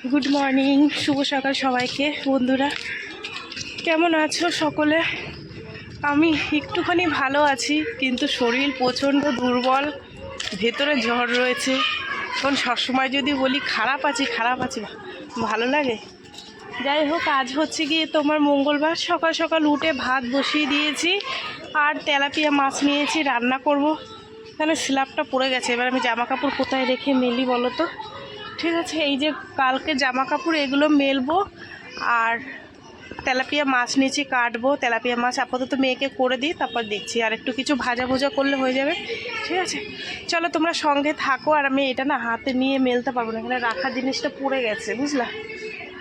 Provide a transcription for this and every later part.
Good morning, শুভ সকাল সবাইকে। বন্ধুরা কেমন আছো সকলে? আমি একটুখানি ভালো আছি, কিন্তু শরীর প্রচণ্ড দুর্বল, ভেতরে জ্বর রয়েছে। এখন সবসময় যদি বলি খারাপ আছি ভালো লাগে? যাই হোক, আজ হচ্ছে গিয়ে তোমার মঙ্গলবার। সকাল সকাল উঠে ভাত বসিয়ে দিয়েছি আর তেলাপিয়া মাছ নিয়েছি, রান্না করব। তাহলে স্ল্যাবটা পড়ে গেছে, এবার আমি জামা কাপড় কোথায় রেখে মেলি বলো তো? ঠিক আছে, এই যে কালকে জামা কাপড় এগুলো মেলবো, আর তেলাপিয়া মাছ নিয়েছি, কাটবো। তেলাপিয়া মাছ আপাতত মেয়েকে করে দিই, তারপর দেখছি আর একটু কিছু ভাজা ভুজা করলে হয়ে যাবে। ঠিক আছে, চলো তোমরা সঙ্গে থাকো। আর আমি এটা না হাতে নিয়ে মেলতে পারবো না, এখানে রাখা জিনিসটা পড়ে গেছে, বুঝলা?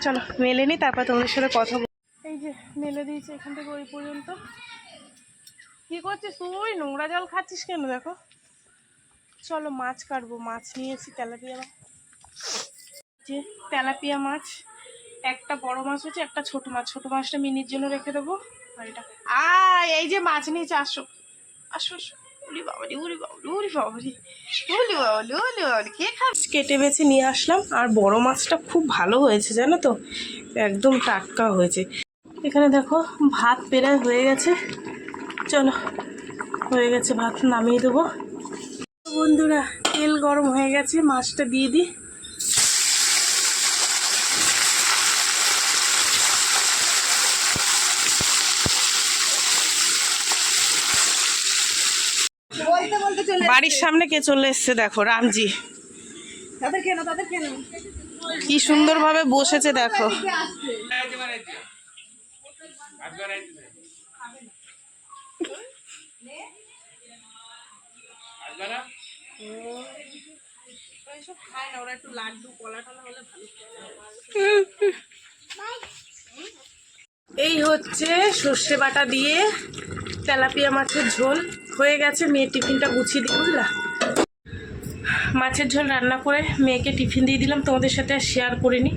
চলো মেলে নিই, তারপর তোমাদের সাথে কথা বল। এই যে মেলে দিয়েছি এখান থেকে ওই পর্যন্ত। কী করছিস তুই? নোংরা জল খাচ্ছিস কেন? দেখো, চলো মাছ কাটবো। মাছ নিয়েছি তেলাপিয়া মাছ, যে তেলাপিয়া মাছ। একটা বড় মাছ হচ্ছে, একটা ছোট মাছ। ছোট মাছটা মিনির জন্য রেখে দেবো। আর এটা এই যে মাছ নিয়েছে, আসো আসো আসো। উরি বাবারি, উরি বাবারি, উরি বাবারি, উলি বাবালি, উলি বাবালি, কে খাস? কেটে বেছে নিয়ে আসলাম। আর বড় মাছটা খুব ভালো হয়েছে জানো তো, একদম টাটকা হয়েছে। এখানে দেখো ভাত প্রায় হয়ে গেছে। চলো, হয়ে গেছে, ভাত নামিয়ে দেবো। বন্ধুরা তেল গরম হয়ে গেছে, মাছটা দিয়ে দিই। বাড়ির সামনে কে চলে এসছে দেখো, রামজি। কি সুন্দরভাবে বসেছে দেখো। এই হচ্ছে সর্ষে বাটা দিয়ে তেলাপিয়া মাছের ঝোল হয়ে গেছে। মেয়ের টিফিনটা গুছিয়ে দিই, বুঝলা? মাছের ঝোল রান্না করে মেয়েকে টিফিন দিয়ে দিলাম, তোমাদের সাথে আর শেয়ার করিনি।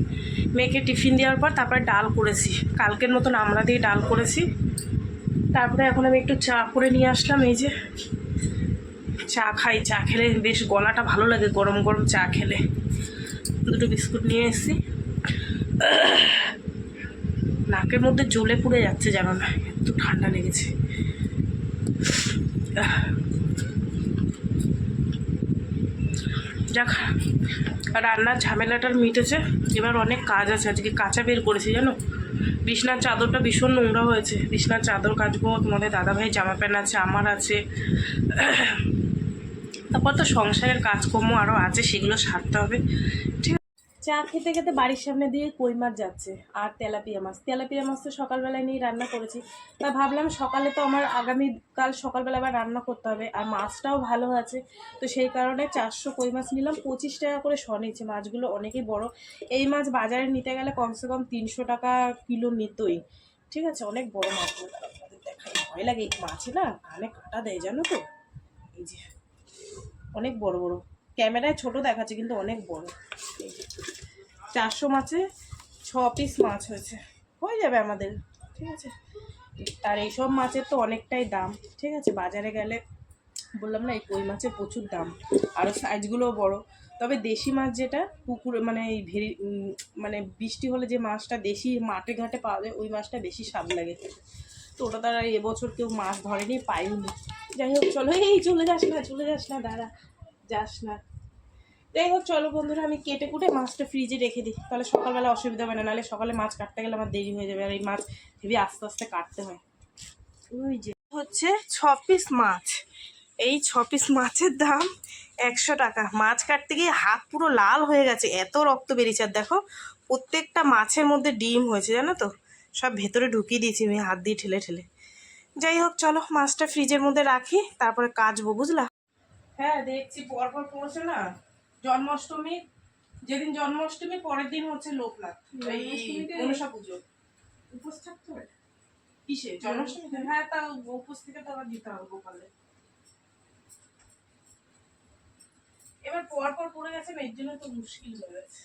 মেয়েকে টিফিন দেওয়ার পর তারপরে ডাল করেছি, কালকের মতন আমরা দিয়ে ডাল করেছি। তারপরে এখন আমি একটু চা করে নিয়ে আসলাম। এই যে চা খাই, চা খেলে বেশ গলাটা ভালো লাগে, গরম গরম চা খেলে। দুটো বিস্কুট নিয়ে এসেছি। নাকের মধ্যে জ্বলে পুড়ে যাচ্ছে, জানো না, এত ঠান্ডা লেগেছে। যাক, রান্নার ঝামেলাটার মিটেছে। এবার অনেক কাজ আছে, আজকে কাঁচা বের করেছি জানো। বিছনার চাদরটা ভীষণ নোংরা হয়েছে, বিছনার চাদর কাচবো। তোমাদের দাদাভাই জামা প্যান্ট আছে, আমার আছে। তারপর তো সংসারের কাজকর্ম আরও আছে, সেগুলো সারতে হবে। ঠিক আছে। চা খেতে খেতে বাড়ির সামনে দিয়ে কই মাছ যাচ্ছে আর তেলাপিয়া মাছ। তেলাপিয়া মাছ তো সকালবেলায় নিয়ে রান্না করেছি, তা ভাবলাম সকালে তো আমার আগামীকাল সকালবেলা আবার রান্না করতে হবে। আর মাছটাও ভালো আছে, তো সেই কারণে 400 কই মাছ নিলাম। 25 টাকা করে শ নিচ্ছে। মাছগুলো অনেকই বড়। এই মাছ বাজারে নিতে গেলে কমসে কম 300 টাকা কিলো নিতই। ঠিক আছে, অনেক বড় মাছগুলো। দেখাই ভয় লাগে, এই মাছে না কানে কাটা দেয় জানো তো। এই যে অনেক বড় বড়, ক্যামেরায় ছোট দেখাচ্ছে কিন্তু অনেক বড়। 400 মাছে 6 পিস মাছ হয়েছে, হয়ে যাবে আমাদের। ঠিক আছে, আর এইসব মাছের তো অনেকটাই দাম। ঠিক আছে, বাজারে গেলে বললাম না, এই কই মাছের প্রচুর দাম, আরও সাইজগুলোও বড়। তবে দেশি মাছ যেটা পুকুরে, মানে এই মানে বৃষ্টি হলে যে মাছটা দেশি মাঠে ঘাটে পাওয়া যায়, ওই মাছটা বেশি স্বাদ লাগে। তো ওটা তারা এবছর কেউ মাছ ধরেনি, পাইনি। যাই হোক চলো, এই চলে যাস না দাঁড়া, যাস না। যাই হোক চলো বন্ধুরা, আমি কেটে কুটে মাছটা ফ্রিজে রেখে দিই, তাহলে সকালবেলা অসুবিধা হবে না। নাহলে সকালে মাছ কাটতে গেলে আমার দেরি হয়ে যাবে, আর এই মাছ ভেবে আস্তে আস্তে কাটতে হয়। ওই যে হচ্ছে 6 পিস মাছ। এই 6 পিস মাছের দাম 100 টাকা। মাছ কাটতে গিয়ে হাত পুরো লাল হয়ে গেছে, এত রক্ত বেরিয়েছে। আর দেখো প্রত্যেকটা মাছের মধ্যে ডিম হয়েছে জানো তো, সব ভেতরে ঢুকিয়ে দিয়েছি আমি হাত দিয়ে ঠেলে ঠেলে। যাই হোক চলো, মাছটা ফ্রিজের মধ্যে রাখি, তারপরে কাচবো, বুঝলা? হ্যাঁ দেখছি, পরপর পড়ছে না। জন্মাষ্টমী, যেদিন জন্মাষ্টমী পরের দিন হচ্ছে লোকনাথ, এই মনসা পুজো। উপোস থাকতে হবে কিসে? জন্মাষ্টমীতে? হ্যাঁ, তা উপোস থেকে তো আবার দিতে হবে গোপালে। এবার পরপর পড়ে গেছে না, এর জন্য তো মুশকিল হয়ে গেছে।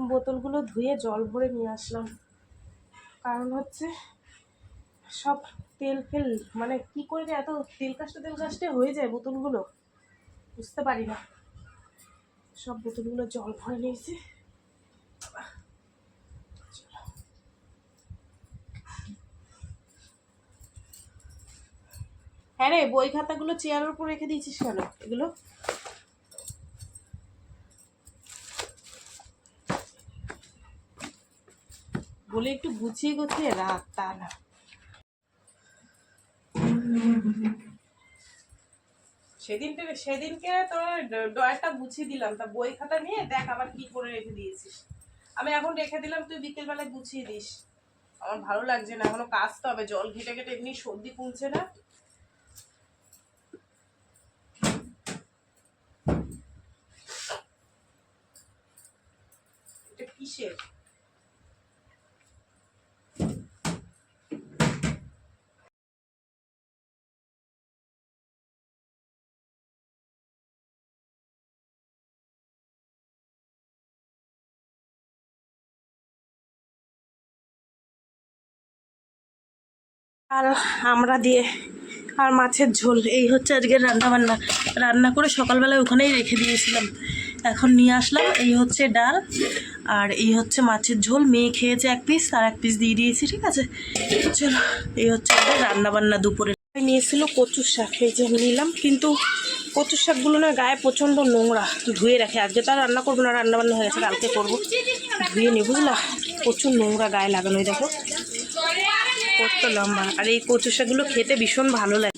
বোতলগুলো ধুয়ে জল ভরে নিয়ে আসলাম, কারণ হচ্ছে সব তেল ফেল, মানে কি করে যে এত তেল কাজটা হয়ে যায় বোতলগুলো। বুঝতে পারি না। সব বোতলগুলো জল ভরে নিয়েছে। হ্যাঁ রে, বই খাতাগুলো চেয়ারের উপর রেখে দিয়েছিস কেন? এগুলো বলে একটু গুছিয়ে গুছিয়ে রাখ, তা না। সেদিনকে তোর ড্রয়ারটা গুছিয়ে দিলাম, তা বই খাতা নিয়ে দেখ আবার কি করে রেখে দিয়েছিস। আমি এখন রেখে দিলাম, তুই বিকেলবেলায় গুছিয়ে দিস। আমার ভালো লাগছে না, এখনো কাচতে হবে। জল ঘেটে ঘেটে এমনি সর্দি কমছে না। এটা কিসের? আর আমরা দিয়ে আর মাছের ঝোল, এই হচ্ছে আজকের রান্নাবান্না। রান্না করে সকালবেলায় ওখানেই রেখে দিয়েছিলাম, এখন নিয়ে আসলাম। এই হচ্ছে ডাল, আর এই হচ্ছে মাছের ঝোল। মেয়ে খেয়েছে 1 পিস, আর 1 পিস দিয়ে দিয়েছি, ঠিক আছে। চলো, এই হচ্ছে আমাদের রান্নাবান্না দুপুরে। নিয়েছিল কচুর শাক, এই যে নিলাম, কিন্তু কচুর শাকগুলো না গায়ে প্রচণ্ড নোংরা, ধুয়ে রাখে। আজকে তো আর রান্না করবো না, রান্নাবান্না হয়ে গেছে, কালকে করবো। ধুয়ে নি, বুঝলা, প্রচুর নোংরা গায়ে লাগানো। দেখো কত লম্বা। আর এই কচু শাকগুলো খেতে ভীষণ ভালো লাগে।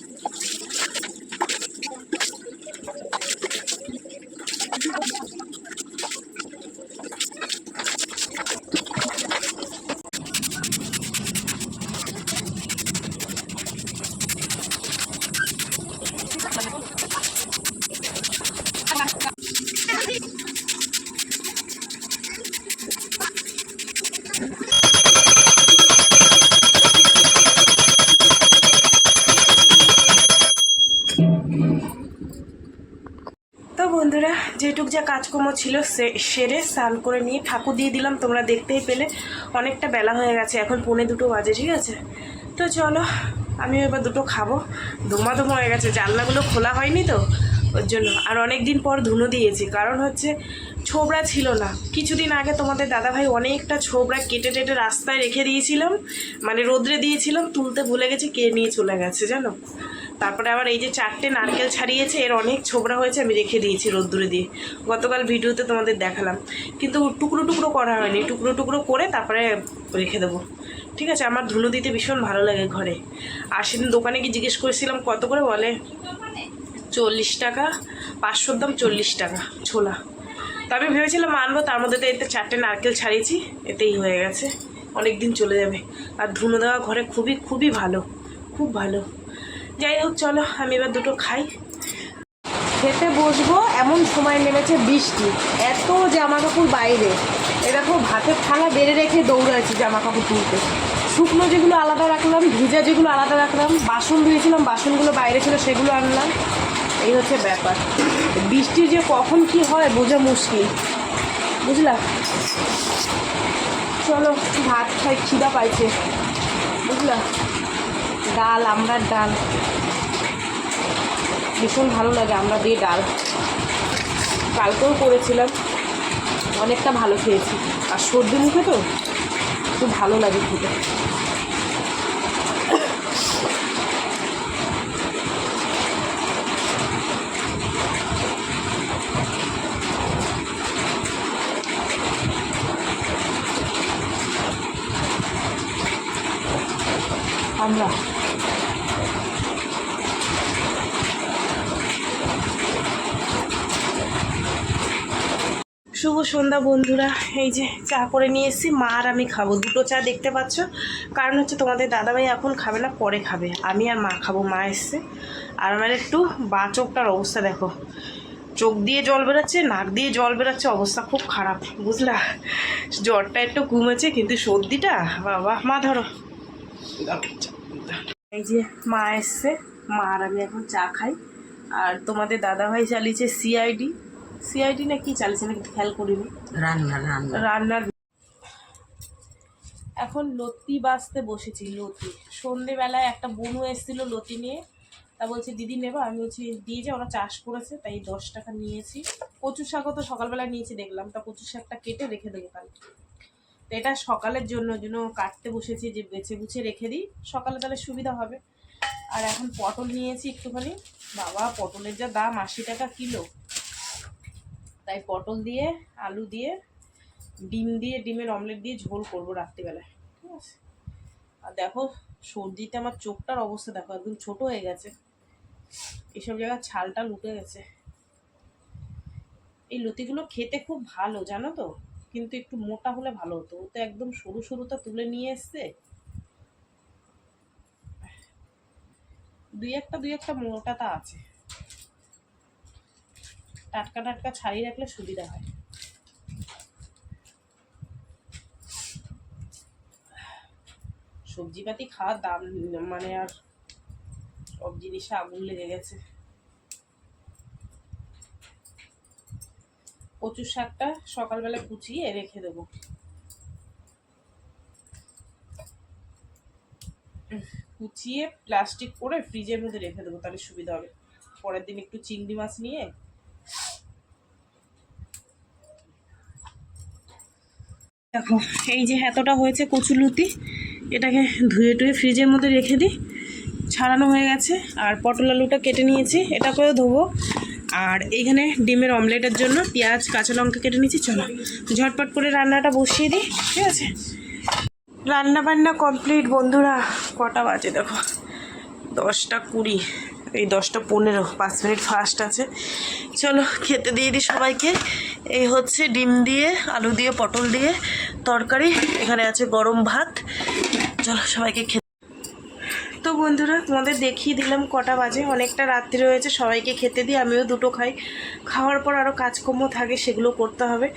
তো বন্ধুরা, যেটুক যা কাজকর্ম ছিল সেরে স্নান করে নিয়ে ঠাকুর দিয়ে দিলাম। তোমরা দেখতেই পেলে অনেকটা বেলা হয়ে গেছে, এখন 1:45 বাজে, ঠিক আছে। তো চলো, আমি এবার দুটো খাবো। ধুমা হয়ে গেছে, জানলাগুলো খোলা হয়নি তো ওর জন্য। আর অনেক দিন পর ধুনো দিয়েছি, কারণ হচ্ছে ছোবড়া ছিল না। কিছুদিন আগে তোমাদের দাদাভাই অনেকটা ছোবড়া কেটে টেটে রাস্তায় রেখে দিয়েছিলাম, মানে রোদ্রে দিয়েছিলাম, তুলতে ভুলে গেছি, কে নিয়ে চলে গেছে জানো। তারপরে আবার এই যে 4টে নারকেল ছাড়িয়েছে, এর অনেক ছোবড়া হয়েছে, আমি রেখে দিয়েছি রোদ্দুরে দিয়ে। গতকাল ভিডিওতে তোমাদের দেখালাম, কিন্তু টুকরো টুকরো করা হয়নি, টুকরো টুকরো করে তারপরে রেখে দেবো, ঠিক আছে। আমার ধুলো দিতে ভীষণ ভালো লাগে ঘরে। আর সেদিন দোকানে গিয়ে জিজ্ঞেস করেছিলাম কত করে, বলে 40 টাকা, 500 দাম 40 টাকা ছোলা। তো আমি ভেবেছিলাম আনবো, তার মধ্যে তো এতে 4টে নারকেল ছাড়িয়েছি, এতেই হয়ে গেছে, অনেক দিন চলে যাবে। আর ধুনো দেওয়া ঘরে খুবই খুবই ভালো, খুব ভালো। যাই হোক, চলো আমি এবার দুটো খাই। খেতে বসবো এমন সময় নেমেছে বৃষ্টি, এত জামা কাপড় বাইরে। এরকম ভাতের থালা বেড়ে রেখে দৌড়াচ্ছি জামা কাপড় তুলতে। শুকনো যেগুলো আলাদা রাখলাম, ভিজা যেগুলো আলাদা রাখলাম, বাসন ধুয়েছিলাম, বাসনগুলো বাইরে ছিল, সেগুলো আনলাম। এই হচ্ছে ব্যাপার। বৃষ্টি যে কখন কি হয় বোঝা মুশকিল, বুঝলা। চলো ভাত খাই, খিদা পাইছে, বুঝলা। ডাল, আমড়ার ডাল ভীষণ ভালো লাগে, আমরা দিয়ে ডাল। কালকেও করেছিলাম, অনেকটা ভালো খেয়েছি। আর সর্দি মুখে তো খুব ভালো লাগে খেতে। আমরা শুভ সন্ধ্যা বন্ধুরা, এই যে চা করে নিয়ে এসেছি। মা আর আমি খাবো, দুটো চা দেখতে পাচ্ছ। কারণ হচ্ছে তোমাদের দাদাভাই এখন খাবে না, পরে খাবে। আমি আর মা খাবো। মা এসছে, আর আমার একটু বা চোখটার অবস্থা দেখো, চোখ দিয়ে জল বেরোচ্ছে, নাক দিয়ে জল বেরোচ্ছে, অবস্থা খুব খারাপ, বুঝলা। জ্বরটা একটু কমেছে, কিন্তু সর্দিটা বাবা। মা ধরো, এই যে মা এসছে, মা আর আমি এখন চা খাই। আর তোমাদের দাদাভাই চালিয়েছে সিআইডি না কি চালিয়েছে নাকি খেয়াল করিনি, রান্নার। এখন লতি বাজতে বসেছি, লতি। সন্ধেবেলায় একটা বনু এসেছিল লতি নিয়ে, তা বলছে দিদি নেবা, আমি বলছি দিয়ে যে ওরা চাষ করেছে তাই 10 টাকা নিয়েছি। কচু শাকও তো সকালবেলা নিয়েছি দেখলাম, তা কচু শাকটা কেটে রেখে দেবো কালকে। তো এটা সকালের জন্য কাটতে বসেছি, যে বেছে বুছে রেখে দিই সকালে, তাহলে সুবিধা হবে। আর এখন পটল নিয়েছি একটুখানি, বাবা পটলের যা দাম, 80 টাকা কিলো। তাই পটল দিয়ে আলু দিয়ে ডিমের অমলেট দিয়ে ঝোল করবো রাত্রিবেলায়, ঠিক আছে। আর দেখো সর্দিতে আমার চোখটার অবস্থা দেখো, একদম ছোট হয়ে গেছে, এইসব জায়গায় ছালটা লুটে গেছে। এই লতিগুলো খেতে খুব ভালো জানো তো, কিন্তু একটু মোটা হলে ভালো হতো। ও তো একদম সরু সরুটা তুলে নিয়ে এসছে, দুই একটা মোটাটা আছে। টাটকা টাটকা ছাড়িয়ে রাখলে সুবিধা হয়। সবজিপাতি খাওয়ার দাম মানে আর সব জিনিসে আগুন লেগে গেছে। কচুর শাকটা সকালবেলা কুচিয়ে রেখে দেবো, কুচিয়ে প্লাস্টিক করে ফ্রিজের মধ্যে রেখে দেবো, তাহলে সুবিধা হবে। পরের দিন একটু চিংড়ি মাছ নিয়ে দেখো, এই যে এতটা হয়েছে কচুলতি, এটাকে ধুয়ে টুয়ে ফ্রিজের মধ্যে রেখে দিই, ছাড়ানো হয়ে গেছে। আর পটল আলুটা কেটে নিয়েছি, এটা করে ধোবো। আর এইখানে ডিমের অমলেটের জন্য পেঁয়াজ কাঁচা লঙ্কা কেটে নিয়েছি। চলো ঝটপট করে রান্নাটা বসিয়ে দিই, ঠিক আছে। রান্না বান্না কমপ্লিট বন্ধুরা। কটা বাজে দেখো, 10টা 20, এই 10টা 15, 5 মিনিট ফাস্ট আছে। চলো খেতে দিয়ে দিই সবাইকে। এই হচ্ছে ডিম দিয়ে আলু দিয়ে পটল দিয়ে তরকারি, এখানে আছে গরম ভাত। চলো সবাইকে খেতে। তো বন্ধুরা তোমাদের দেখিয়ে দিলাম কটা বাজে, অনেকটা রাত্রি হয়েছে। সবাইকে খেতে দিই, আমিও দুটো খাই। খাওয়ার পর আরও কাজকর্ম থাকে, সেগুলো করতে হবে।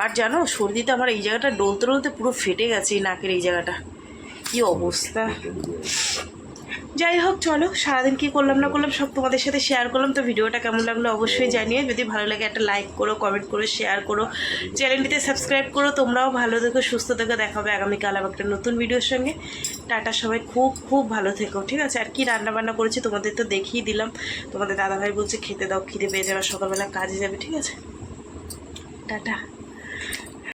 আর জানো সর্দিতে আমার এই জায়গাটা ডলতে ডলতে পুরো ফেটে গেছে, এই নাকের এই জায়গাটা, কি অবস্থা। যাই হোক চলো, সারাদিন কী করলাম না করলাম সব তোমাদের সাথে শেয়ার করলাম। তো ভিডিওটা কেমন লাগলো অবশ্যই জানিয়ে, যদি ভালো লাগে একটা লাইক করো, কমেন্ট করো, শেয়ার করো, চ্যানেলটিতে সাবস্ক্রাইব করো। তোমরাও ভালো থেকো, সুস্থ থেকো, দেখা হবে আগামীকাল আবার একটা নতুন ভিডিওর সঙ্গে। টাটা, সবাই খুব খুব ভালো থেকো, ঠিক আছে। আর কি রান্নাবান্না করেছি তোমাদের তো দেখিয়ে দিলাম। তোমাদের দাদাভাই বলছে খেতে দাও, খিদে পেয়ে যাবে, সকালবেলা কাজে যাবে, ঠিক আছে। টাটা।